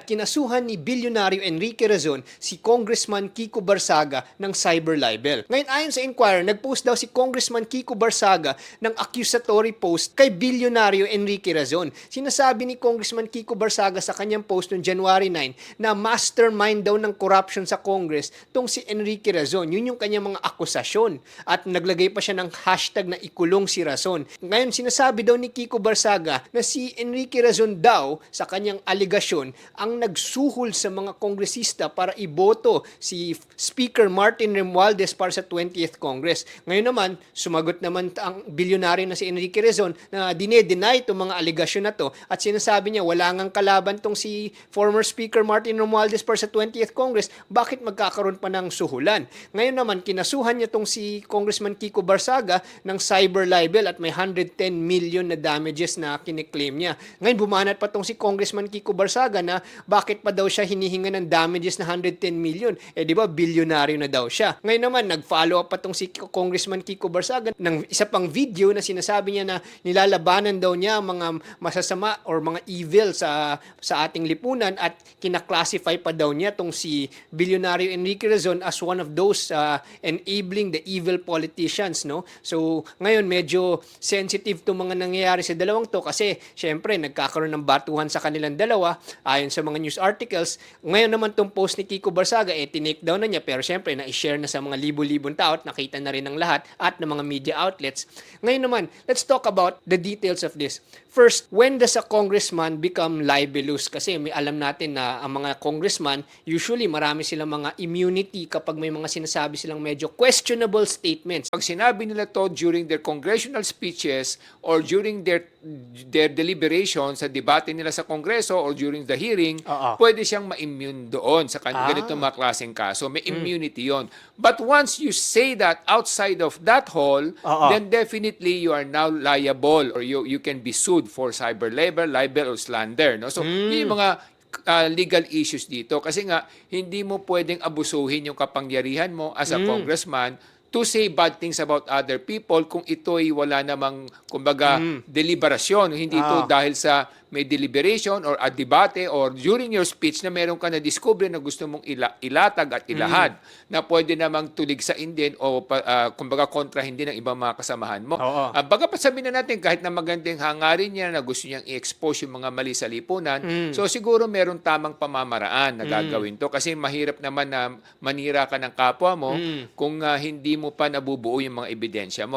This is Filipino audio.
Brad, kinasuhan ni bilyonaryo Enrique Razon si Congressman Kiko Barsaga ng cyber libel. Ngayon ayon sa Inquirer, nagpost daw si Congressman Kiko Barsaga ng accusatory post kay bilyonaryo Enrique Razon. Sinasabi ni Congressman Kiko Barsaga sa kanyang post noong January 9 na mastermind daw ng corruption sa Congress tong si Enrique Razon. Yun yung kanyang mga akusasyon. At naglagay pa siya ng hashtag na ikulong si Razon. Ngayon sinasabi daw ni Kiko Barsaga na si Enrique Razon daw sa kanyang aligasyon ang nagsuhol sa mga kongresista para iboto si Speaker Martin Romualdez para sa 20th Congress. Ngayon naman, sumagot naman ang bilyonaryo na si Enrique Razon na dine-deny itong mga aligasyon na to at sinasabi niya wala ngang kalaban tong si former Speaker Martin Romualdez para sa 20th Congress, bakit magkakaroon pa ng suhulan? Ngayon naman, kinasuhan niya tong si Congressman Kiko Barsaga ng cyber libel at may 110 million na damages na kiniklaim niya. Ngayon, bumanat pa tong si Congressman Kiko Barsaga na bakit pa daw siya hinihinga ng damages na 110 million? Eh di ba bilyonaryo na daw siya. Ngayon naman nag-follow up pa tong si Congressman Kiko Barsaga ng isa pang video na sinasabi niya na nilalabanan daw niya mga masasama or mga evil sa ating lipunan at kinaklasify pa daw niya tong si bilyonaryo Enrique Razon as one of those enabling the evil politicians, no? So ngayon medyo sensitive to mga nangyayari sa dalawang to kasi syempre nagkakaroon ng batuhan sa kanilang dalawa ayon sa mga news articles. Ngayon naman tong post ni Kiko Barsaga tinake down na niya pero syempre na-share na sa mga libo-libong tao at nakita na rin ng lahat at ng mga media outlets. Ngayon naman, let's talk about the details of this. First, when does a congressman become libelous? Kasi may alam natin na ang mga congressman, usually marami silang mga immunity kapag may mga sinasabi silang medyo questionable statements. Pag sinabi nila to during their congressional speeches or during their deliberation sa debate nila sa Kongreso or during the hearing, pwede siyang ma-immune doon sa ganitong mga klaseng kaso. May immunity yon. But once you say that outside of that hall, then definitely you are now liable or you can be sued for cyber libel or slander. No? So, yun yung mga legal issues dito. Kasi nga, hindi mo pwedeng abusuhin yung kapangyarihan mo as a congressman to say bad things about other people kung ito'y wala namang, kumbaga, deliberasyon. Hindi ito dahil sa may deliberation or a debate or during your speech na meron ka na discover na gusto mong ilatag at ilahad na pwede namang tuligsain din o kumbaga kontrahin din ng ibang mga kasamahan mo. Bagapat sabihin na natin kahit na magandang hangarin niya na gusto niyang i-expose yung mga mali sa lipunan, so siguro meron tamang pamamaraan na gagawin to kasi mahirap naman na manira ka ng kapwa mo kung hindi mo pa nabubuo yung mga ebidensya mo.